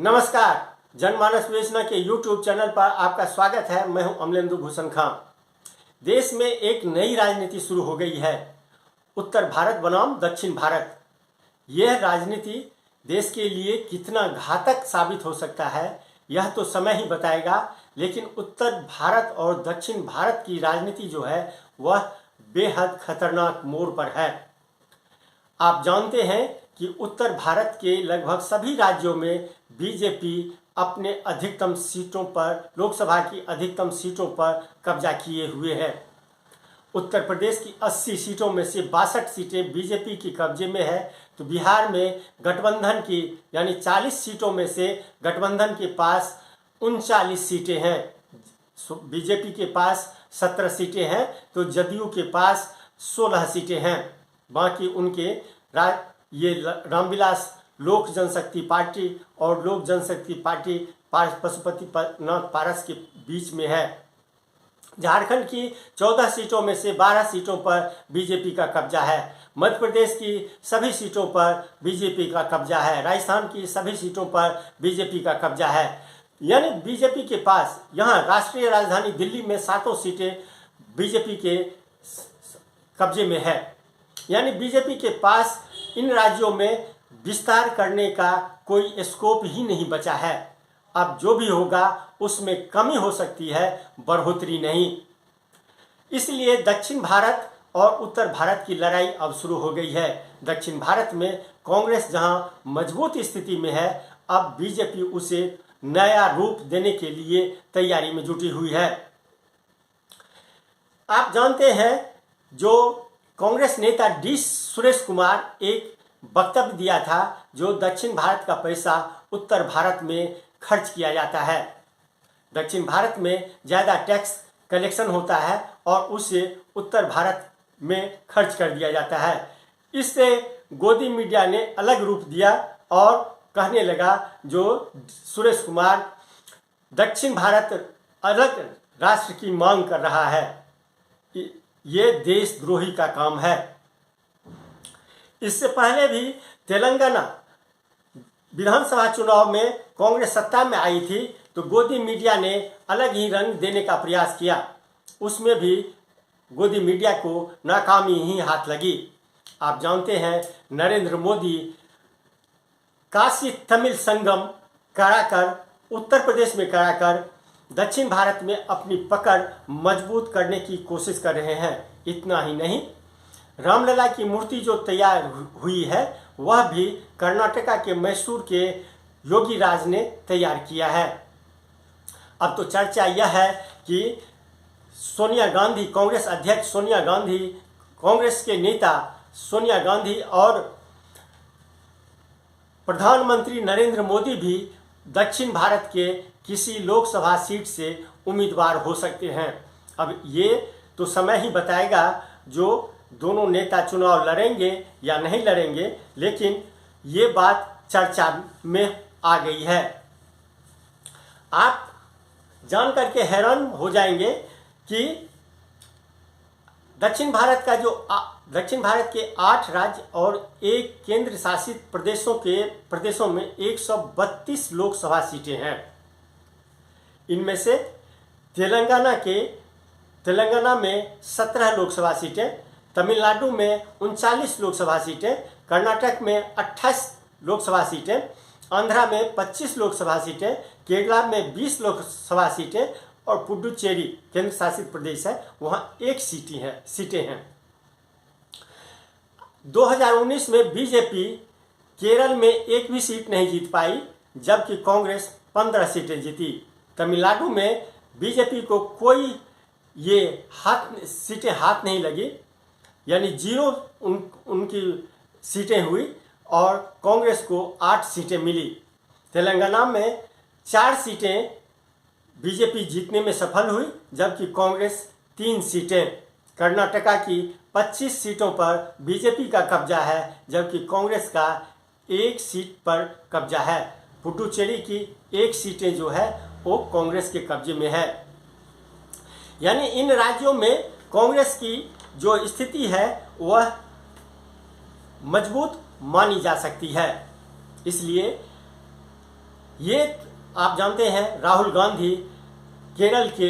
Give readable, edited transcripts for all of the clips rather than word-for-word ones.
नमस्कार। जनमानस विवेचना के YouTube चैनल पर आपका स्वागत है। मैं हूं अमलेंदु भूषण खां। देश में एक नई राजनीति शुरू हो गई है, उत्तर भारत बनाम दक्षिण भारत। यह राजनीति देश के लिए कितना घातक साबित हो सकता है यह तो समय ही बताएगा, लेकिन उत्तर भारत और दक्षिण भारत की राजनीति जो है वह बेहद खतरनाक मोड़ पर है। आप जानते हैं कि उत्तर भारत के लगभग सभी राज्यों में बीजेपी अपने अधिकतम सीटों पर, लोकसभा की अधिकतम सीटों पर कब्जा किए हुए है। उत्तर प्रदेश की 80 सीटों में से 62 सीटें बीजेपी की कब्जे में है, तो बिहार में गठबंधन की यानी 40 सीटों में से गठबंधन के पास 39 सीटें हैं। बीजेपी के पास 17 सीटें हैं तो जदयू के पास 16 सीटें हैं। बाकी उनके ये रामविलास लोक जनशक्ति पार्टी और लोक जनशक्ति पार्टी पशुपति नाथ पारस के बीच में है। झारखंड की 14 सीटों में से 12 सीटों पर बीजेपी का कब्जा है। मध्य प्रदेश की सभी सीटों पर बीजेपी का कब्जा है। राजस्थान की सभी सीटों पर बीजेपी का कब्जा है। यानी बीजेपी के पास यहाँ राष्ट्रीय राजधानी दिल्ली में 7 सीटें बीजेपी के कब्जे में है। यानी बीजेपी के पास इन राज्यों में विस्तार करने का कोई स्कोप ही नहीं बचा है। अब जो भी होगा उसमें कमी हो सकती है, बढ़ोतरी नहीं। इसलिए दक्षिण भारत और उत्तर भारत की लड़ाई अब शुरू हो गई है। दक्षिण भारत में कांग्रेस जहां मजबूत स्थिति में है, अब बीजेपी उसे नया रूप देने के लिए तैयारी में जुटी हुई है। आप जानते हैं, जो कांग्रेस नेता डी सुरेश कुमार एक वक्तव्य दिया था, जो दक्षिण भारत का पैसा उत्तर भारत में खर्च किया जाता है। दक्षिण भारत में ज़्यादा टैक्स कलेक्शन होता है और उसे उत्तर भारत में खर्च कर दिया जाता है। इससे गोदी मीडिया ने अलग रूप दिया और कहने लगा जो सुरेश कुमार दक्षिण भारत अलग राष्ट्र की मांग कर रहा है, ये देशद्रोही का काम है। इससे पहले भी तेलंगाना विधानसभा चुनाव में कांग्रेस सत्ता में आई थी, तो गोदी मीडिया ने अलग ही रंग देने का प्रयास किया। उसमें भी गोदी मीडिया को नाकामी ही हाथ लगी। आप जानते हैं, नरेंद्र मोदी काशी तमिल संगम कराकर, उत्तर प्रदेश में कराकर दक्षिण भारत में अपनी पकड़ मजबूत करने की कोशिश कर रहे हैं। इतना ही नहीं, रामलला की मूर्ति जो तैयार हुई है वह भी कर्नाटका के मैसूर के योगी राज ने तैयार किया है। अब तो चर्चा यह है कि सोनिया गांधी, कांग्रेस अध्यक्ष सोनिया गांधी, कांग्रेस के नेता सोनिया गांधी और प्रधानमंत्री नरेंद्र मोदी भी दक्षिण भारत के किसी लोकसभा सीट से उम्मीदवार हो सकते हैं। अब ये तो समय ही बताएगा, जो दोनों नेता चुनाव लड़ेंगे या नहीं लड़ेंगे, लेकिन ये बात चर्चा में आ गई है। आप जान करके हैरान हो जाएंगे कि दक्षिण भारत के 8 राज्य और एक केंद्र शासित प्रदेशों में 132 लोकसभा सीटें हैं। इनमें से तेलंगाना में 17 लोकसभा सीटें, तमिलनाडु में 39 लोकसभा सीटें, कर्नाटक में 28 लोकसभा सीटें, आंध्रा में 25 लोकसभा सीटें, केरला में 20 लोकसभा सीटें और पुडुचेरी केंद्र शासित प्रदेश है, वहाँ 1 सीटें हैं। 2019 में बीजेपी केरल में एक भी सीट नहीं जीत पाई, जबकि कांग्रेस 15 सीटें जीती। तमिलनाडु में बीजेपी को कोई सीटें हाथ नहीं लगी, यानी 0 उनकी सीटें हुई और कांग्रेस को 8 सीटें मिली। तेलंगाना में 4 सीटें बीजेपी जीतने में सफल हुई, जबकि कांग्रेस 3 सीटें। कर्नाटका की 25 सीटों पर बीजेपी का कब्जा है, जबकि कांग्रेस का 1 सीट पर कब्जा है। पुडुचेरी की 1 सीटें जो है वो कांग्रेस के कब्जे में है। यानी इन राज्यों में कांग्रेस की जो स्थिति है वह मजबूत मानी जा सकती है। इसलिए ये आप जानते हैं राहुल गांधी केरल के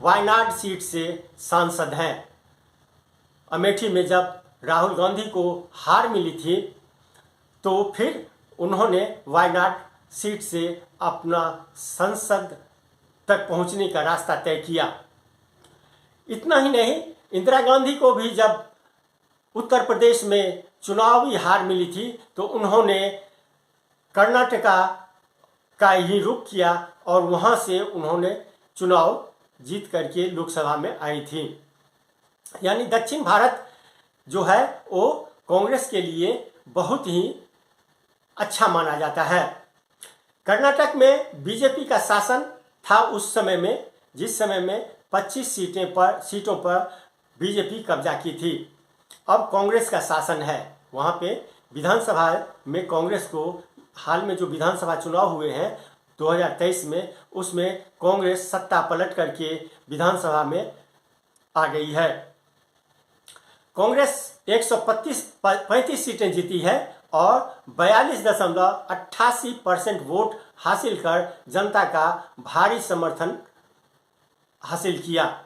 वायनाड सीट से सांसद हैं। अमेठी में जब राहुल गांधी को हार मिली थी तो फिर उन्होंने वायनाड सीट से अपना संसद तक पहुंचने का रास्ता तय किया। इतना ही नहीं, इंदिरा गांधी को भी जब उत्तर प्रदेश में चुनावी हार मिली थी तो उन्होंने कर्नाटका का ही रुख किया और वहां से उन्होंने चुनाव जीत करके लोकसभा में आई थी। यानी दक्षिण भारत जो है वो कांग्रेस के लिए बहुत ही अच्छा माना जाता है। कर्नाटक में बीजेपी का शासन था उस समय में, जिस समय में 25 सीटों पर बीजेपी कब्जा की थी। अब कांग्रेस का शासन है वहाँ पे। विधानसभा में कांग्रेस को हाल में जो विधानसभा चुनाव हुए हैं 2023 में, उसमें कांग्रेस सत्ता पलट करके विधानसभा में आ गई है। कांग्रेस 135 सीटें जीती है और 42.88% वोट हासिल कर जनता का भारी समर्थन हासिल किया।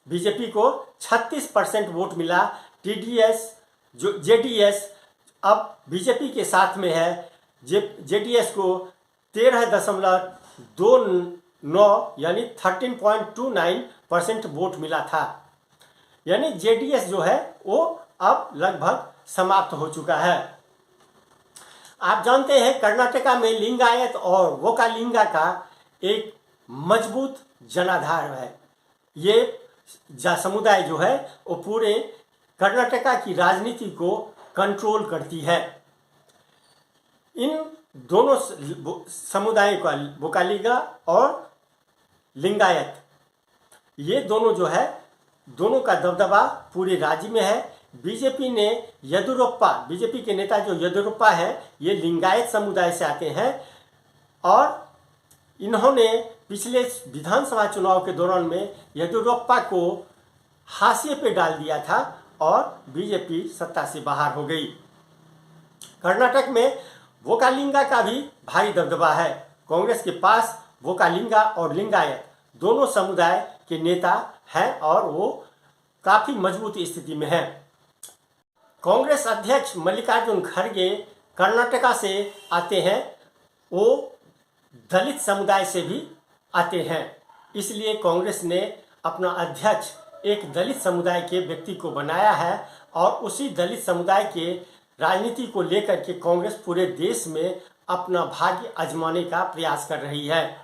बीजेपी को 36% वोट मिला। जेडीएस अब बीजेपी के साथ में है। जेडीएस को 13.29 यानी 13.29% वोट मिला था। यानी जेडीएस जो है वो अब लगभग समाप्त हो चुका है। आप जानते हैं कर्नाटका में लिंगायत और वोकालिंगा का एक मजबूत जनाधार है। ये समुदाय जो है वो पूरे कर्नाटका की राजनीति को कंट्रोल करती है। इन दोनों समुदायों का वोकालिंगा और लिंगायत, ये दोनों जो है, दोनों का दबदबा पूरे राज्य में है। बीजेपी के नेता जो येदियुरप्पा है, ये लिंगायत समुदाय से आते हैं और इन्होंने पिछले विधानसभा चुनाव के दौरान में येदियुरप्पा को हाशिए पे डाल दिया था और बीजेपी सत्ता से बाहर हो गई। कर्नाटक में वोकालिंगा का भी भारी दबदबा है। कांग्रेस के पास वोकालिंगा और लिंगायत दोनों समुदाय के नेता हैं और वो काफी मजबूत स्थिति में है। कांग्रेस अध्यक्ष मल्लिकार्जुन खड़गे कर्नाटका से आते हैं, वो दलित समुदाय से भी आते हैं। इसलिए कांग्रेस ने अपना अध्यक्ष एक दलित समुदाय के व्यक्ति को बनाया है और उसी दलित समुदाय के राजनीति को लेकर के कांग्रेस पूरे देश में अपना भाग्य आजमाने का प्रयास कर रही है।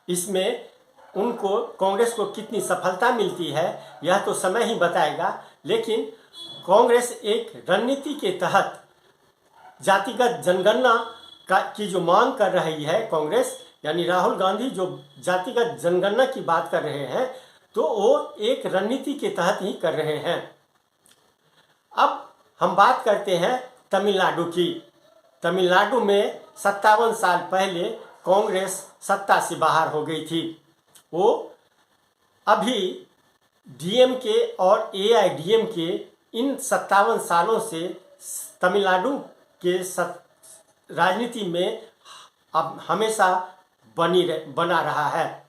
इसमें उनको कांग्रेस को कितनी सफलता मिलती है यह तो समय ही बताएगा, लेकिन कांग्रेस एक रणनीति के तहत जातिगत जनगणना की जो मांग कर रही है कांग्रेस, यानी राहुल गांधी जो जातिगत जनगणना की बात कर रहे हैं, तो वो एक रणनीति के तहत ही कर रहे हैं। अब हम बात करते हैं तमिलनाडु की। तमिलनाडु में 57 साल पहले कांग्रेस सत्ता से बाहर हो गई थी। वो अभी डीएमके और एआईडीएमके इन 57 सालों से तमिलनाडु के राजनीति में अब हमेशा बना रहा है।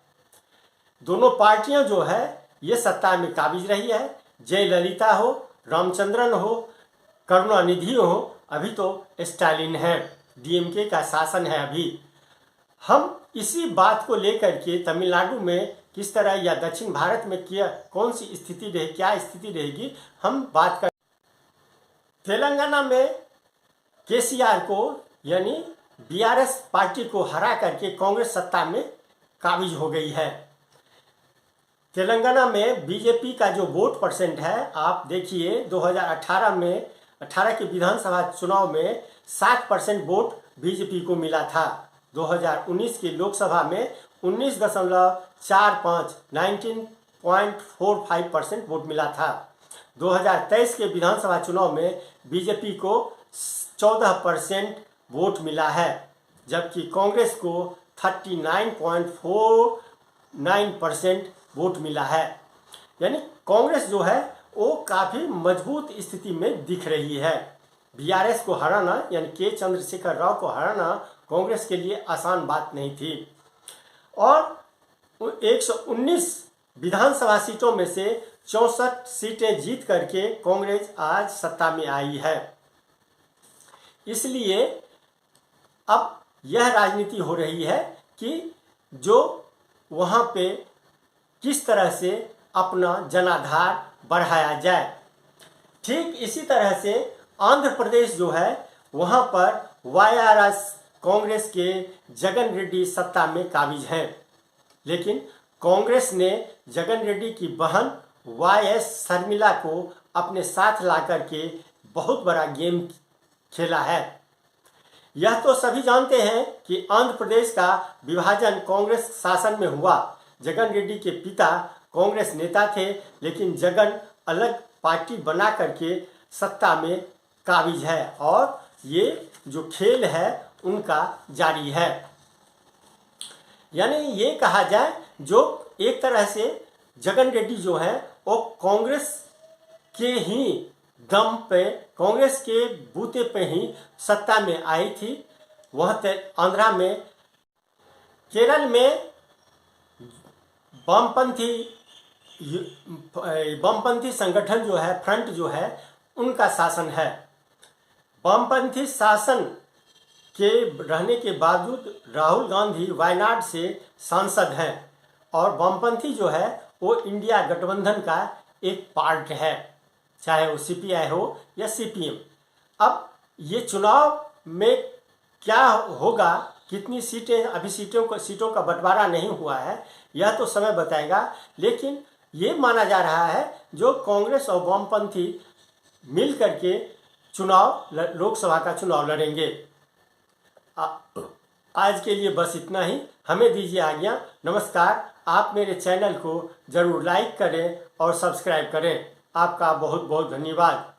दोनों पार्टियां जो है ये सत्ता में काबिज रही है। जयललिता हो, रामचंद्रन हो, करुणानिधि हो, अभी तो स्टालिन है। डीएमके का शासन है अभी। हम इसी बात को लेकर के तमिलनाडु में किस तरह या दक्षिण भारत में कौन सी स्थिति क्या स्थिति रहेगी, हम बात कर। तेलंगाना में केसीआर को यानी बीआरएस पार्टी को हरा करके कांग्रेस सत्ता में काबिज हो गई है। तेलंगाना में बीजेपी का जो वोट परसेंट है, आप देखिए 2018 के विधानसभा चुनाव में 60% वोट बीजेपी को मिला था। 2019 की लोकसभा में 19.45% वोट मिला था। 2023 के विधानसभा चुनाव में बीजेपी को 14% वोट मिला है, जबकि कांग्रेस को 39.49% वोट मिला है। यानी कांग्रेस जो है वो काफ़ी मजबूत स्थिति में दिख रही है। बीआरएस को हराना यानी के चंद्रशेखर राव को हराना कांग्रेस के लिए आसान बात नहीं थी। और 119 विधानसभा सीटों में से 64 सीटें जीत करके कांग्रेस आज सत्ता में आई है। इसलिए अब यह राजनीति हो रही है कि जो वहाँ पे किस तरह से अपना जनाधार बढ़ाया जाए। ठीक इसी तरह से आंध्र प्रदेश जो है वहाँ पर वाईआरएस कांग्रेस के जगन रेड्डी सत्ता में काबिज हैं, लेकिन कांग्रेस ने जगन रेड्डी की बहन वाईएस शर्मिला को अपने साथ ला करके बहुत बड़ा गेम खेला है। यह तो सभी जानते हैं कि आंध्र प्रदेश का विभाजन कांग्रेस शासन में हुआ। जगन रेड्डी के पिता कांग्रेस नेता थे, लेकिन जगन अलग पार्टी बना करके सत्ता में काबिज है और ये जो खेल है उनका जारी है। यानी ये कहा जाए जो एक तरह से जगन रेड्डी जो है वो कांग्रेस के ही दम पे, कांग्रेस के बूते पे ही सत्ता में आई थी। वह आंध्रा में, केरल में वामपंथी संगठन जो है, फ्रंट जो है, उनका शासन है। वामपंथी शासन के रहने के बावजूद राहुल गांधी वायनाड से सांसद हैं और वामपंथी जो है वो इंडिया गठबंधन का एक पार्ट है, चाहे वो सीपीआई हो या सीपीएम। अब ये चुनाव में क्या होगा, कितनी सीटें, अभी सीटों का बंटवारा नहीं हुआ है, यह तो समय बताएगा। लेकिन ये माना जा रहा है जो कांग्रेस और वामपंथी मिल करके लोकसभा का चुनाव लड़ेंगे। आज के लिए बस इतना ही। हमें दीजिए आज्ञा। नमस्कार। आप मेरे चैनल को ज़रूर लाइक करें और सब्सक्राइब करें। आपका बहुत बहुत धन्यवाद।